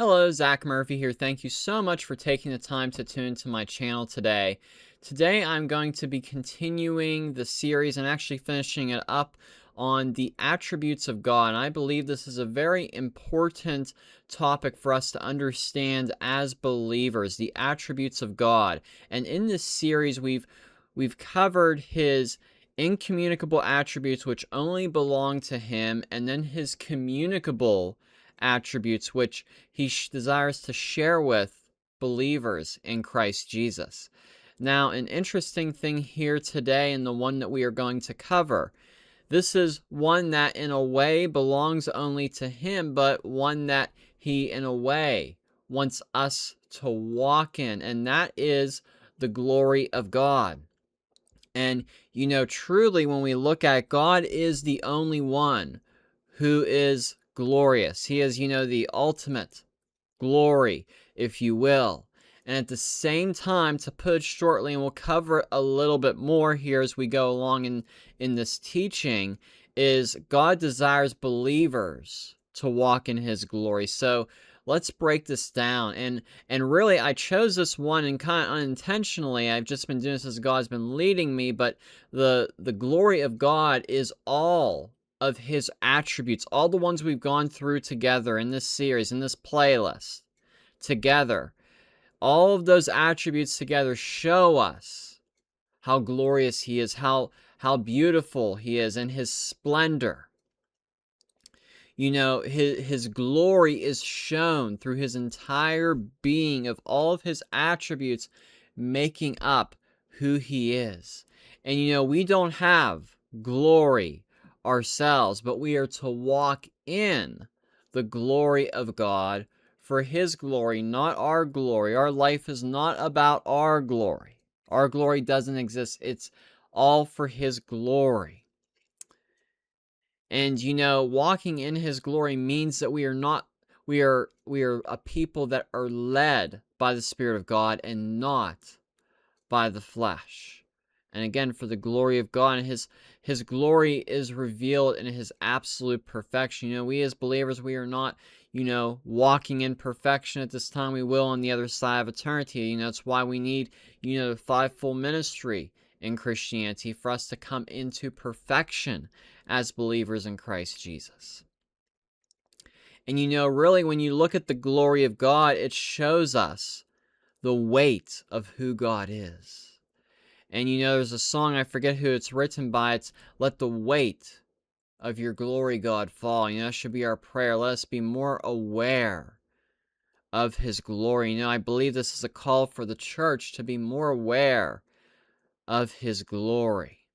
Hello, Zach Murphy here. Thank you so much for taking the time to tune to my channel today. Today I'm going to be continuing the series and actually finishing it up on the attributes of God. And I believe this is a very important topic for us to understand as believers, the attributes of God. And in this series we've covered his incommunicable attributes which only belong to him, and then his communicable attributes which he desires to share with believers in Christ Jesus. Now, an interesting thing here today, and the one that we are going to cover, this is one that in a way belongs only to him, but one that he in a way wants us to walk in, and that is the glory of God. And truly when we look at it, God is the only one who is glorious. He is, the ultimate glory, if you will. And at the same time, to put it shortly, and we'll cover it a little bit more here as we go along in this teaching, is God desires believers to walk in his glory. So let's break this down. And really, I chose this one and kind of unintentionally. I've just been doing this as God's been leading me, but the glory of God is all of his attributes, all the ones we've gone through together in this series, in this playlist together. All of those attributes together show us how glorious he is, how beautiful he is, and his splendor. His glory is shown through his entire being, of all of his attributes making up who he is. And we don't have glory ourselves, but we are to walk in the glory of God for his glory, not our glory. Our life is not about our glory. Our glory doesn't exist. It's all for his glory. And walking in his glory means that we are a people that are led by the Spirit of God and not by the flesh. And again, for the glory of God, and his glory is revealed in his absolute perfection. We as believers, we are not, walking in perfection at this time. We will on the other side of eternity. That's why we need, the fivefold ministry in Christianity, for us to come into perfection as believers in Christ Jesus. And really, when you look at the glory of God, it shows us the weight of who God is. And there's a song, I forget who it's written by, it's "Let the weight of your glory, God, fall." That should be our prayer. Let us be more aware of his glory. I believe this is a call for the church to be more aware of his glory.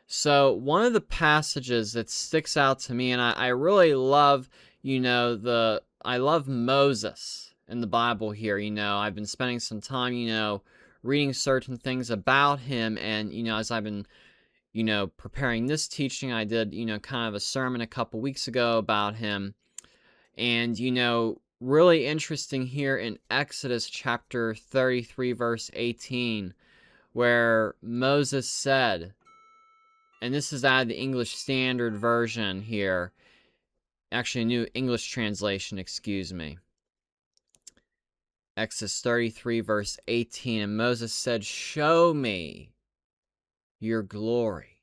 So one of the passages that sticks out to me, and I really love, I love Moses in the Bible here. I've been spending some time, reading certain things about him, and as I've been preparing this teaching, I did kind of a sermon a couple weeks ago about him. And really interesting here in Exodus chapter 33 verse 18, where Moses said, and this is out of the English Standard Version here, actually a New English Translation, excuse me. Exodus 33 verse 18, and Moses said, "Show me your glory."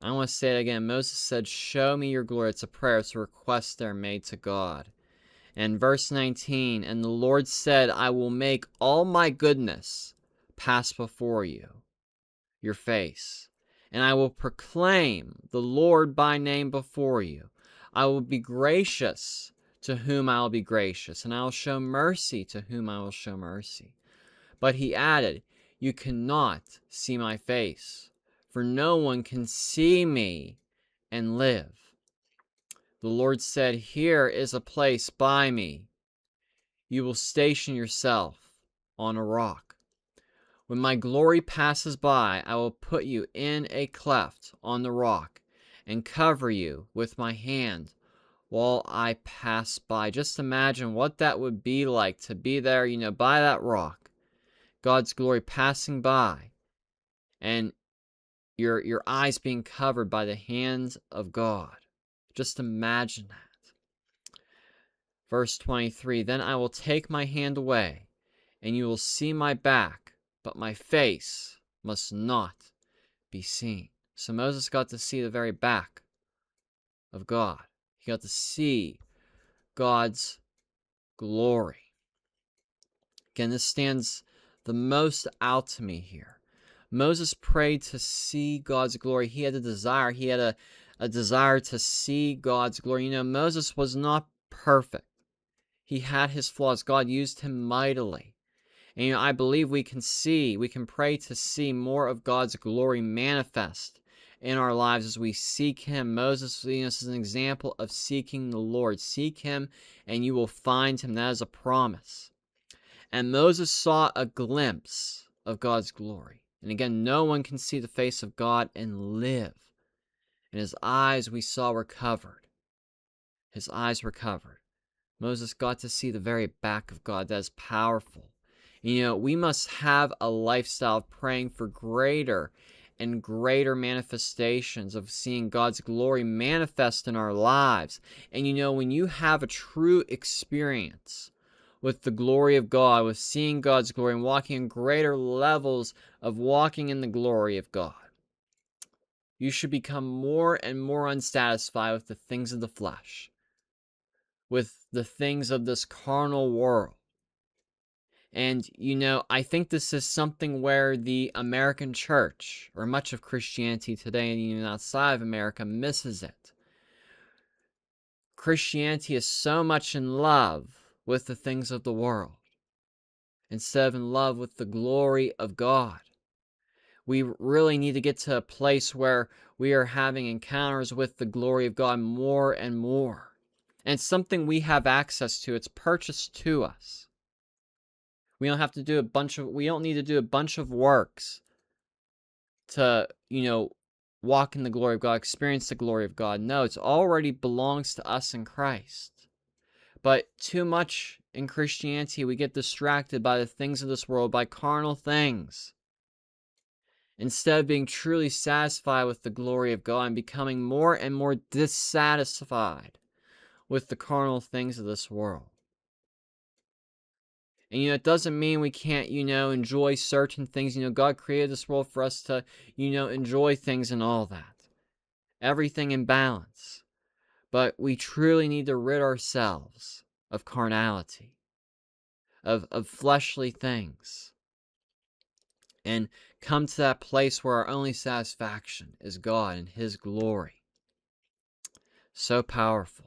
I want to say it again. Moses said, "Show me your glory." It's a prayer. It's a request there made to God. And verse 19, and the Lord said, "I will make all my goodness pass before you, your face, and I will proclaim the Lord by name before you. I will be gracious to whom I will be gracious, and I will show mercy to whom I will show mercy." But he added, "You cannot see my face, for no one can see me and live." The Lord said, "Here is a place by me. You will station yourself on a rock. When my glory passes by, I will put you in a cleft on the rock and cover you with my hand while I pass by." Just imagine what that would be like to be there, by that rock, God's glory passing by, and your eyes being covered by the hands of God. Just imagine that. Verse 23, then I will take my hand away, and you will see my back, but my face must not be seen. So Moses got to see the very back of God. He got to see God's glory. Again, this stands the most out to me here. Moses prayed to see God's glory. He had a desire. He had a desire to see God's glory. Moses was not perfect. He had his flaws. God used him mightily. And I believe we can pray to see more of God's glory manifest in our lives as we seek him. Moses, this is an example of seeking the Lord. Seek him and you will find him. That is a promise. And Moses saw a glimpse of God's glory. And again, no one can see the face of God and live. And his eyes, we saw, were covered. His eyes were covered. Moses got to see the very back of God. That is powerful. We must have a lifestyle of praying for greater and greater manifestations of seeing God's glory manifest in our lives. And when you have a true experience with the glory of God, with seeing God's glory and walking in greater levels of walking in the glory of God, you should become more and more unsatisfied with the things of the flesh, with the things of this carnal world. And, I think this is something where the American church, or much of Christianity today, and even outside of America, misses it. Christianity is so much in love with the things of the world, instead of in love with the glory of God. We really need to get to a place where we are having encounters with the glory of God more and more. And it's something we have access to. It's purchased to us. We don't need to do a bunch of works to, walk in the glory of God, experience the glory of God. No, it already belongs to us in Christ. But too much in Christianity, we get distracted by the things of this world, by carnal things, instead of being truly satisfied with the glory of God and becoming more and more dissatisfied with the carnal things of this world. And, it doesn't mean we can't, enjoy certain things. God created this world for us to, enjoy things and all that. Everything in balance. But we truly need to rid ourselves of carnality, of fleshly things, and come to that place where our only satisfaction is God and his glory. So powerful.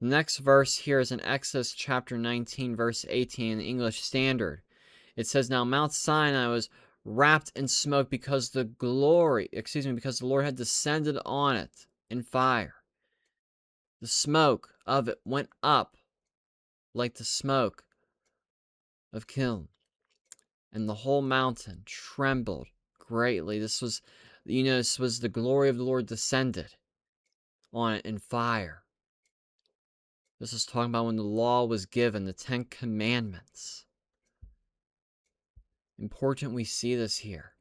The next verse here is in Exodus chapter 19, verse 18 in the English Standard. It says, now Mount Sinai was wrapped in smoke because the Lord had descended on it in fire. The smoke of it went up like the smoke of kiln, and the whole mountain trembled greatly. This was the glory of the Lord descended on it in fire. This is talking about when the law was given, the 10 Commandments. Important we see this here.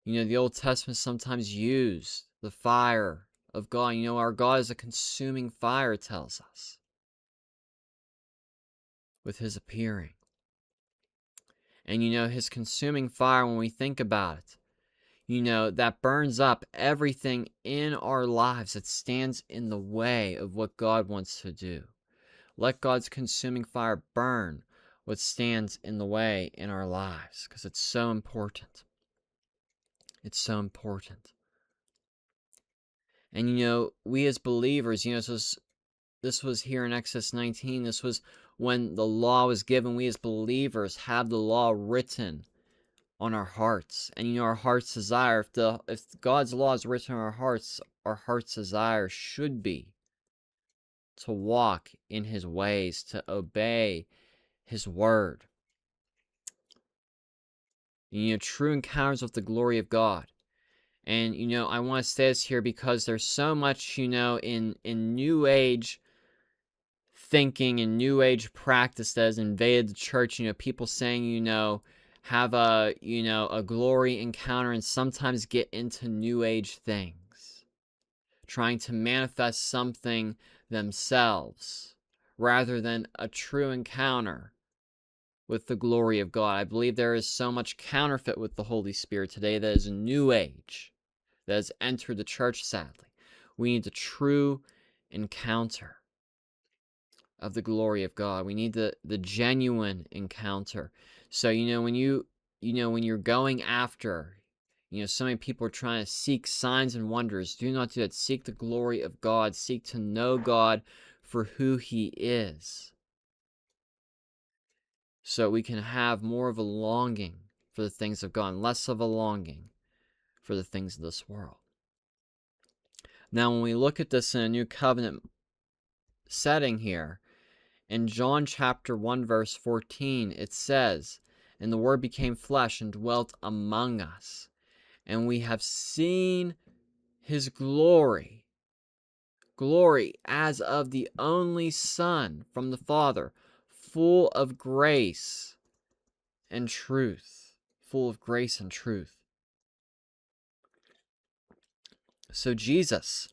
The Old Testament sometimes used the fire of God. Our God is a consuming fire, it tells us, with his appearing. And his consuming fire, when we think about it, that burns up everything in our lives that stands in the way of what God wants to do. Let God's consuming fire burn what stands in the way in our lives, because it's so important. It's so important. And we as believers, this was here in Exodus 19. This was when the law was given. We as believers have the law written on our hearts. And our heart's desire, if God's law is written on our heart's desire should be to walk in his ways, to obey his word. True encounters with the glory of God. And I want to say this here because there's so much in New Age thinking and New Age practice that has invaded the church. People saying have a glory encounter and sometimes get into New Age things. trying to manifest something themselves rather than a true encounter with the glory of God. I believe there is so much counterfeit with the Holy Spirit today that is a new age that has entered the church, sadly. We need the true encounter of the glory of God. We need the genuine encounter. So, when you're going after, so many people are trying to seek signs and wonders. Do not do that. Seek the glory of God. Seek to know God for who He is, so we can have more of a longing for the things of God and less of a longing for the things of this world. Now, when we look at this in a new covenant setting here, in John chapter 1, verse 14, it says, "And the Word became flesh and dwelt among us, and we have seen His glory as of the only Son from the Father, full of grace and truth." Full of grace and truth. So Jesus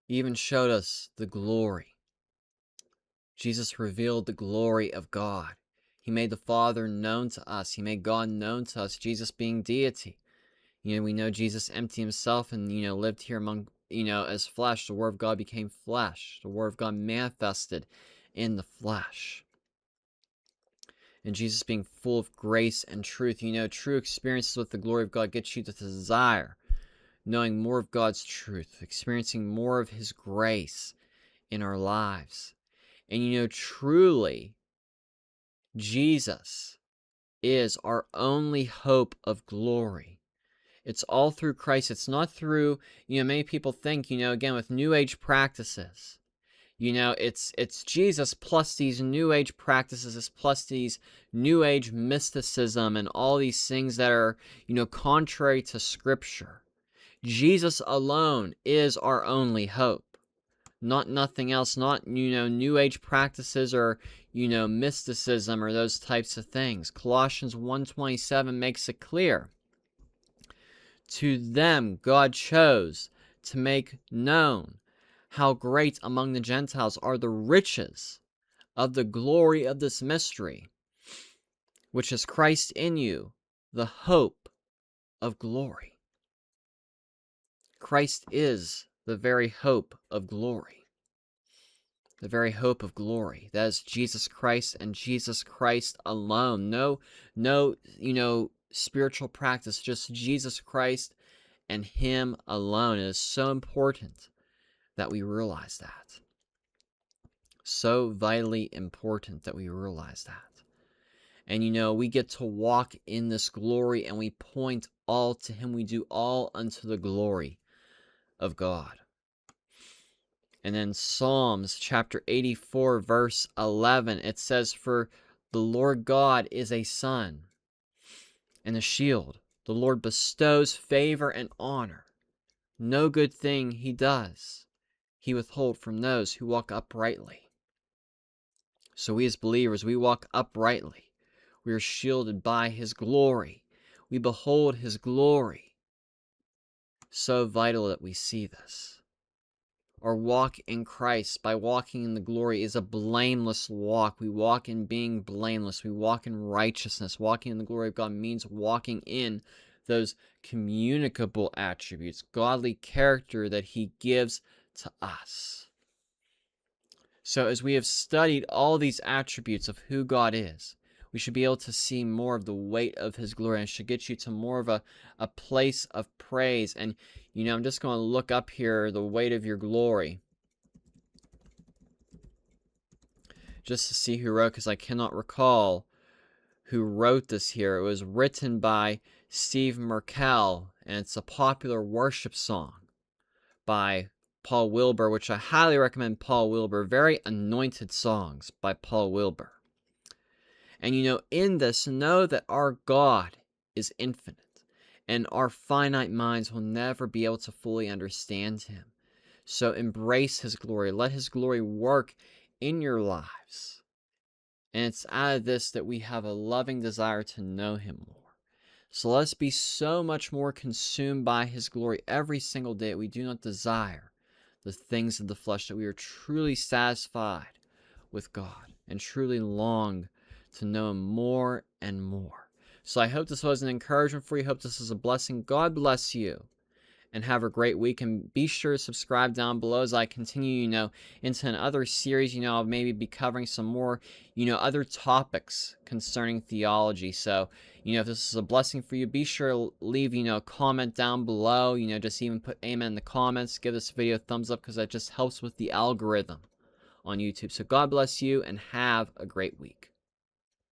even showed us the glory. Jesus revealed the glory of God. He made the Father known to us. He made God known to us, Jesus being deity. We know Jesus emptied himself and, lived here among, as flesh. The Word of God became flesh. The Word of God manifested in the flesh. And Jesus being full of grace and truth. True experiences with the glory of God get you to desire knowing more of God's truth, experiencing more of His grace in our lives. And truly, Jesus is our only hope of glory. It's all through Christ. It's not through, many people think, again, with New Age practices, it's Jesus plus these New Age practices, plus these New Age mysticism and all these things that are, contrary to Scripture. Jesus alone is our only hope, not nothing else, not, New Age practices or, mysticism or those types of things. Colossians 1:27 makes it clear. To them God chose to make known how great among the Gentiles are the riches of the glory of this mystery, which is Christ in you, the hope of glory. Christ is the very hope of glory. The very hope of glory. That is Jesus Christ and Jesus Christ alone. No, spiritual practice, just Jesus Christ and Him alone. It is so important that we realize that. So vitally important that we realize that. And we get to walk in this glory and we point all to Him. We do all unto the glory of God. And then Psalms chapter 84 verse 11, it says, "For the Lord God is a sun and a shield. The Lord bestows favor and honor. No good thing He does He withhold from those who walk uprightly." So we as believers, we walk uprightly. We are shielded by His glory. We behold His glory. So vital that we see this. Our walk in Christ, by walking in the glory, is a blameless walk. We walk in being blameless. We walk in righteousness. Walking in the glory of God means walking in those communicable attributes, godly character that He gives to us. So as we have studied all these attributes of who God is, we should be able to see more of the weight of His glory, and it should get you to more of a place of praise. And, I'm just going to look up here, the weight of your glory, just to see who wrote, because I cannot recall who wrote this here. It was written by Steve Merkel, and it's a popular worship song by Paul Wilbur, which I highly recommend Paul Wilbur. Very anointed songs by Paul Wilbur. And in this, know that our God is infinite, and our finite minds will never be able to fully understand Him. So embrace His glory. Let His glory work in your lives. And it's out of this that we have a loving desire to know Him more. So let us be so much more consumed by his glory every single day that we do not desire the things of the flesh, that we are truly satisfied with God and truly long to know him more and more. So I hope this was an encouragement for you. Hope this is a blessing. God bless you, and have a great week. And be sure to subscribe down below as I continue, into another series. I'll maybe be covering some more, other topics concerning theology. So, if this is a blessing for you, be sure to leave, a comment down below. Just even put amen in the comments. Give this video a thumbs up, because that just helps with the algorithm on YouTube. So God bless you, and have a great week.